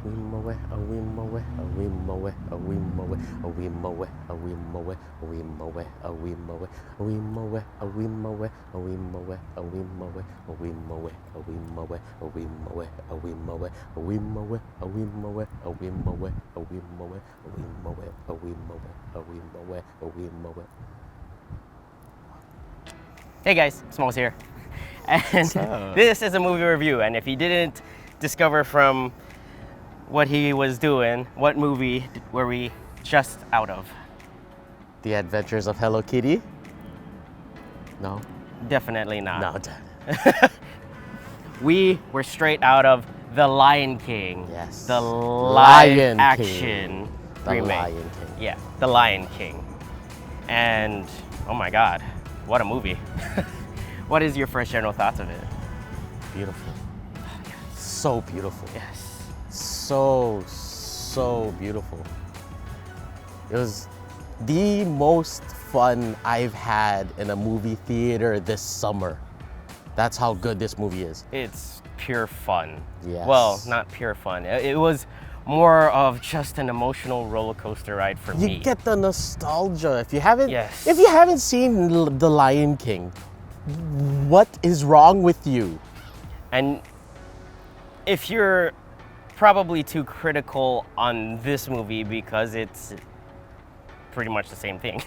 Hey guys, Smalls here. And this is a movie review, and if you didn't discover from what he was doing, what movie were we just out of? The Adventures of Hello Kitty? No? Definitely not. No. We were straight out of The Lion King. Yes. The Lion live action remake. The Lion King. Yeah, The Lion King. And oh my God, what a movie. What is your first general thoughts of it? Beautiful. So beautiful. Yes. So beautiful. It was the most fun I've had in a movie theater this summer. That's how good this movie is. It's pure fun. Yes. Well, not pure fun. It was more of just an emotional roller coaster ride for me. You get the nostalgia. If you haven't seen The Lion King, what is wrong with you? And if you're probably too critical on this movie because it's pretty much the same thing,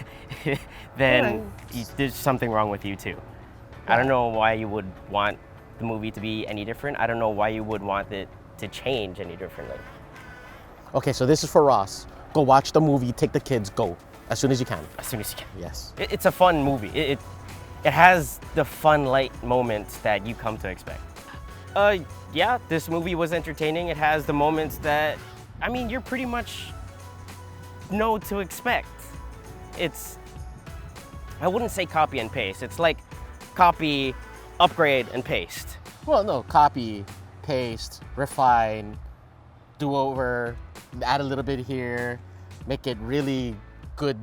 then there's something wrong with you too. Yeah. I don't know why you would want the movie to be any different. I don't know why you would want it to change any differently. Okay, so this is for Ross. Go watch the movie, take the kids, go. As soon as you can. As soon as you can. Yes. It's a fun movie. It has the fun, light moments that you come to expect. Yeah, this movie was entertaining. It has the moments that, I mean, you're pretty much know to expect. It's, I wouldn't say copy and paste. It's like copy, upgrade, and paste. Well, no, copy, paste, refine, do over, add a little bit here, make it really good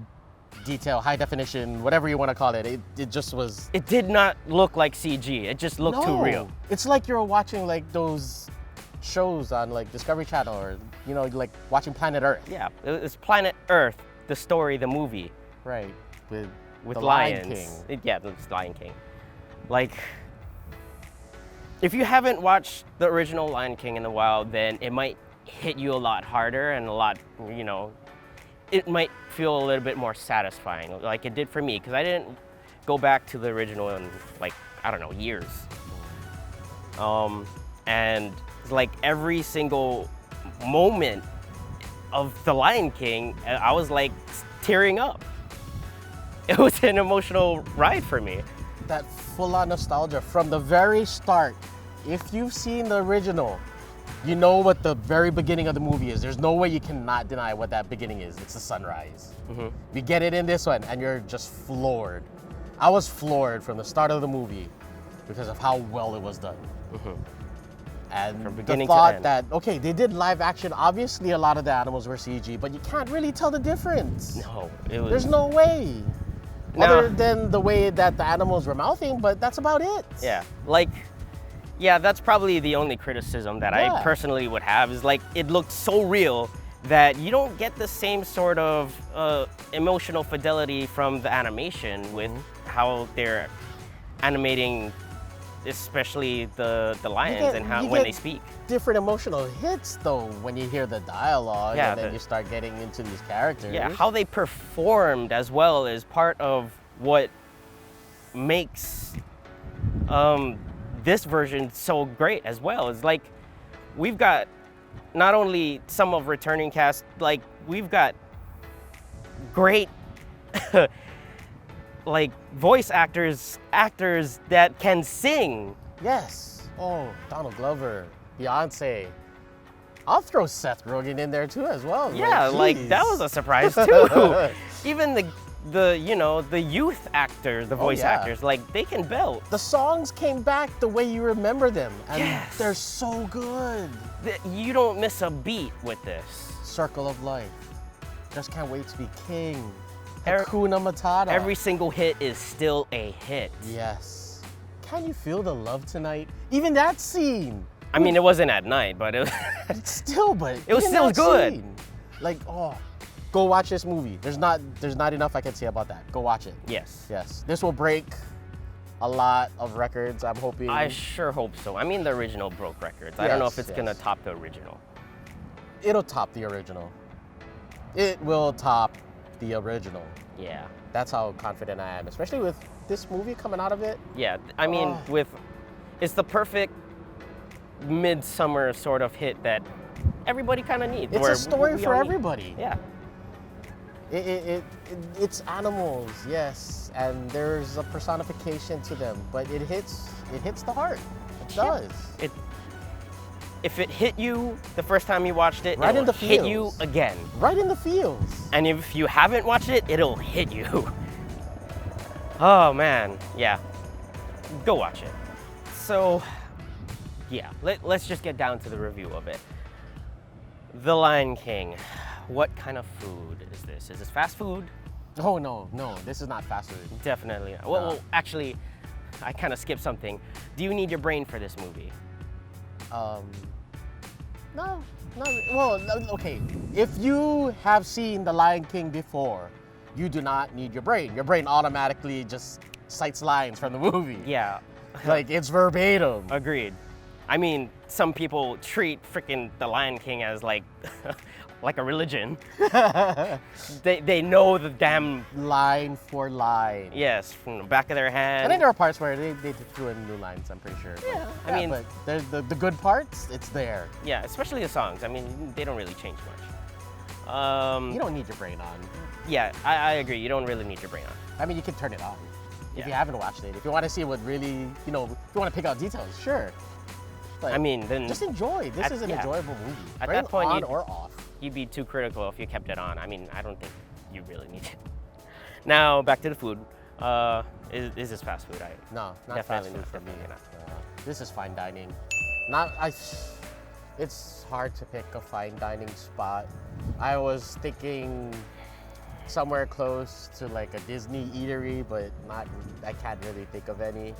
detail, high definition, whatever you want to call it. It just was... It did not look like CG. It just looked too real. It's like you're watching like those shows on like Discovery Channel or, you know, like watching Planet Earth. Yeah, it's Planet Earth, the story, the movie. Right, with the lions. Lion King. Yeah, it's Lion King. Like, if you haven't watched the original Lion King in a while, then it might hit you a lot harder and a lot, you know, it might feel a little bit more satisfying, like it did for me, because I didn't go back to the original in, like, I don't know, years. And like every single moment of The Lion King, I was like tearing up. It was an emotional ride for me. That full-on nostalgia from the very start. If you've seen the original, you know what the very beginning of the movie is. There's no way you cannot deny what that beginning is. It's the sunrise. Mm-hmm. You get it in this one and you're just floored. I was floored from the start of the movie because of how well it was done. Mm-hmm. And from beginning the thought to end. That, okay, they did live action. Obviously a lot of the animals were CG, but you can't really tell the difference. No, it was... There's no way. Other than the way that the animals were mouthing, but that's about it. Yeah, like... Yeah, that's probably the only criticism that I personally would have, is like it looked so real that you don't get the same sort of emotional fidelity from the animation with how they're animating, especially the lions and how when they speak. Different emotional hits though when you hear the dialogue and then you start getting into these characters. Yeah, how they performed as well is part of what makes this version so great as well. It's like we've got not only some of returning cast, like we've got great like voice actors that can sing. Yes. Oh, Donald Glover, Beyonce. I'll throw Seth Rogen in there too as well. Yeah, like that was a surprise too. Even the you know, the youth actors, the voice actors, like they can belt. The songs came back the way you remember them, and they're so good. You don't miss a beat with this. Circle of Life. Just can't wait to be king. Hakuna Matata. Every single hit is still a hit. Yes. Can you feel the love tonight? Even that scene. I mean, it wasn't at night, but it was, Still, but it was in still that good. scene, like, oh, go watch this movie. There's not enough I can say about that. Go watch it. Yes. Yes, this will break a lot of records. I'm hoping. I sure hope so. I mean, the original broke records. I don't know if Yes, it's gonna yes. top the original. It'll top the original. It will top the original. Yeah. That's how confident I am, especially with this movie coming out of it. Yeah. I mean, Oh. it's the perfect midsummer sort of hit that everybody kind of needs. It's where a story we for all need. everybody. Yeah. It's animals, yes, and there's a personification to them, but it hits the heart. It does. If it hit you the first time you watched it, Right in it'll the hit you feels. again. Right in the feels. And if you haven't watched it, it'll hit you. Oh man, yeah. Go watch it. So, yeah, let's just get down to the review of it. The Lion King. What kind of food is this? Is this fast food? Oh no, this is not fast food. Definitely not. Well, actually, I kind of skipped something. Do you need your brain for this movie? No. Well, okay. If you have seen The Lion King before, you do not need your brain. Your brain automatically just cites lines from the movie. Yeah, Like it's verbatim. agreed. I mean, some people treat freaking The Lion King as like, like a religion. They know the damn, Line for line. yes, from the back of their I hand. think there are parts where they threw in new lines, I'm pretty sure. Yeah, I mean- but there's the good parts, it's there. Yeah, especially the songs. I mean, they don't really change much. You don't need your brain on. Yeah, I agree. You don't really need your brain on. I mean, you can turn it on if Yeah. you haven't watched it. If you want to see what really, if you want to pick out details, sure. But I mean, then just enjoy. This at- is an yeah. enjoyable movie. At Brain that point, on you'd- or off. you'd be too critical if you kept it on. I mean, I don't think you really need it. Now, back to the food. Is this fast food? No, not Definitely fast food not, for me. definitely not. This is fine dining. It's hard to pick a fine dining spot. I was thinking somewhere close to like a Disney eatery, but not. I can't really think of any.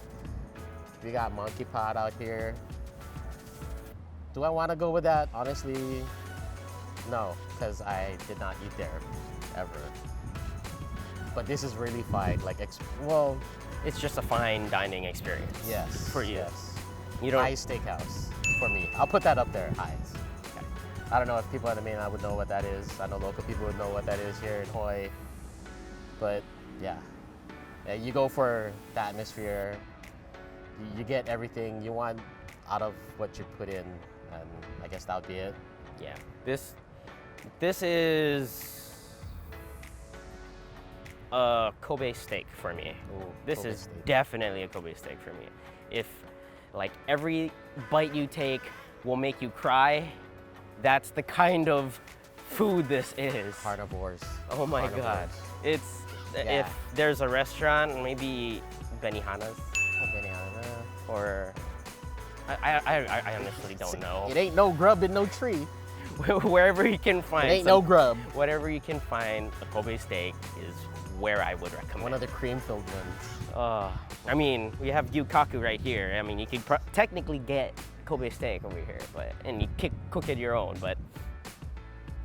We got Monkey Pot out here. Do I want to go with that? Honestly, no, because I did not eat there ever. But this is really fine. Like, well, It's just a fine dining experience. yes. For you. Yes. You don't. High's Steakhouse for me. I'll put that up there, High's. Okay. I don't know if people in the mainland would know what that is. I know local people would know what that is here in Hawaii. But yeah, you go for the atmosphere. You get everything you want out of what you put in, and I guess that would be it. Yeah. This is a Kobe steak for me. Ooh, This Kobe is steak. definitely a Kobe steak for me. If like every bite you take will make you cry, that's the kind of food this is. Carnivores. Oh my Carnivores. god. It's Yeah. if there's a restaurant, maybe Benihana's Oh, banana. or I honestly don't know. It ain't no grub in no tree. Wherever you can It find ain't no grub. whatever you can find a Kobe steak is where I would recommend. One of the cream-filled ones. I mean, we have Yukaku right here. I mean, you could technically get Kobe steak over here, and you cook it your own, but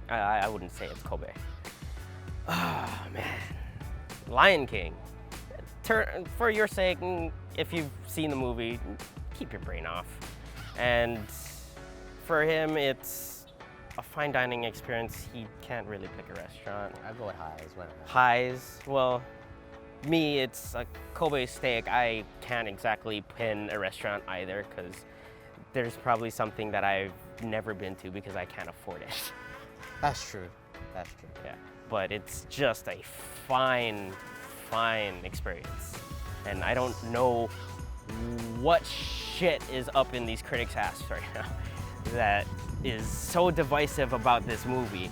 I wouldn't say it's Kobe. Oh man, Lion King. For your sake, if you've seen the movie, keep your brain off. And for him, it's a fine dining experience. He can't really pick a restaurant. I go with Highs. Whatever. Highs, well, me, it's a Kobe steak. I can't exactly pin a restaurant either because there's probably something that I've never been to because I can't afford it. That's true. That's true. Yeah, but it's just a fine experience. And I don't know what shit is up in these critics' ass right now that is so divisive about this movie.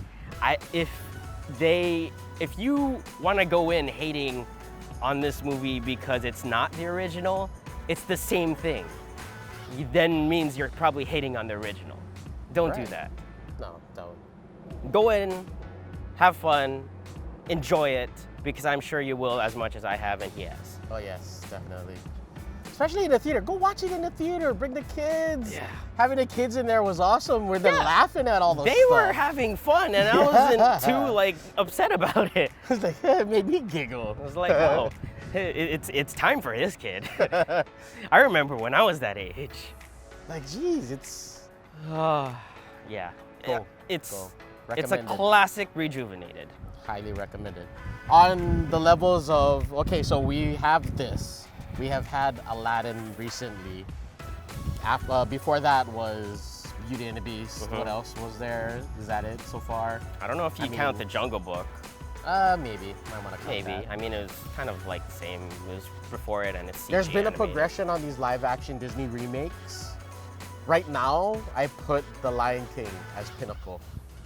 If you want to go in hating on this movie because it's not the original, it's the same thing. Then means you're probably hating on the original. Don't do Right. that. No, don't. Go in, have fun, enjoy it, because I'm sure you will as much as I have and he has. Oh yes, definitely. especially in the theater. Go watch it in the theater. Bring the kids. Yeah. Having the kids in there was awesome. Where they're Yeah. laughing at all those They stuff. were having fun, and I wasn't too like upset about it. It was like, it made me giggle. I was like, oh, it's time for this kid. I remember when I was that age. Like, geez, it's Yeah. Go. It's Go. a Recommended. classic rejuvenated. Highly recommended. On the levels of, okay, so we have this. We have had Aladdin recently. Before that was Beauty and the Beast. What else was there? Is that it so far? I don't know if you count the Jungle Book. Maybe. Might want to count Maybe. that. I mean, it was kind of like the same. It was before it, and it's CG There's been a animated. progression on these live-action Disney remakes. Right now, I put The Lion King as pinnacle.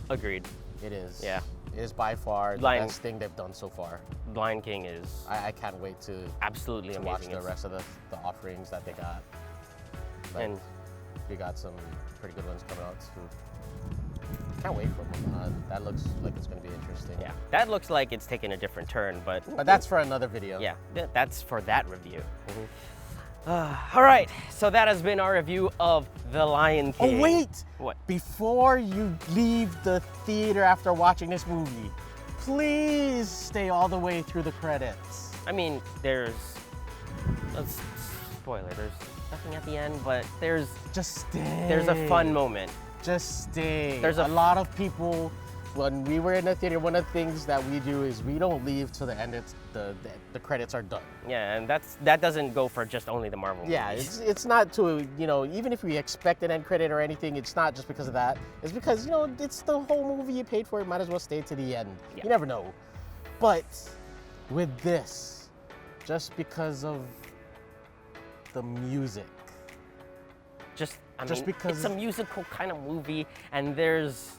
Agreed. It is. Yeah. It is by far the Lion- best thing they've done so far. Lion King is I can't wait to absolutely watch amazing. the It's- rest of the offerings that they got. Like, And we got some pretty good ones coming out too. Can't wait for them. That looks like it's going to be interesting. yeah, that looks like it's taking a different turn, but But that's for another video. yeah, that's for that review. All right, so that has been our review of The Lion King. Oh, wait! What? Before you leave the theater after watching this movie, please stay all the way through the credits. I mean, let's spoiler, there's nothing at the end, but there's Just stay. a fun moment. Just stay. There's a a- lot of people, when we were in the theater, one of the things that we do is we don't leave till the end. It's the credits are done. Yeah, and that doesn't go for just only the Marvel Yeah, movies. it's not to, even if we expect an end credit or anything, it's not just because of that. It's because, it's the whole movie you paid for. It might as well stay to the end. Yeah. You never know. But with this, just because of the music, I Just mean, because- it's a musical kind of movie, and there's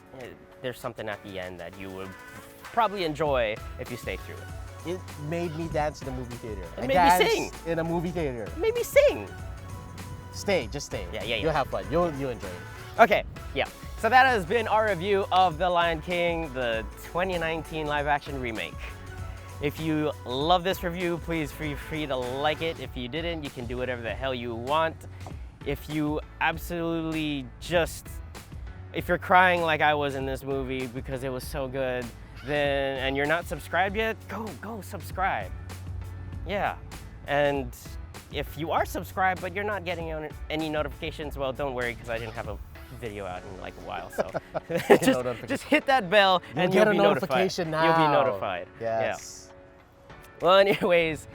something at the end that you would probably enjoy if you stay through it. it made me dance in a movie theater. It I made me danced sing. in a movie theater. Maybe sing. Stay, just stay. Yeah. You'll have fun. You'll enjoy it. Okay, yeah. So that has been our review of The Lion King, the 2019 live-action remake. If you love this review, please feel free to like it. If you didn't, you can do whatever the hell you want. If you absolutely if you're crying like I was in this movie because it was so good, and you're not subscribed yet, go subscribe. Yeah, and if you are subscribed but you're not getting any notifications, well, don't worry, because I didn't have a video out in like a while, so just hit that bell and You'll you'll get be a notification notified. now. You'll be notified. Yes. Yeah. Well, anyways,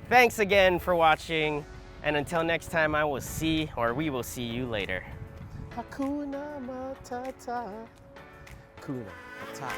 thanks again for watching, and until next time, we will see you later. Hakuna Matata. Hakuna Matata.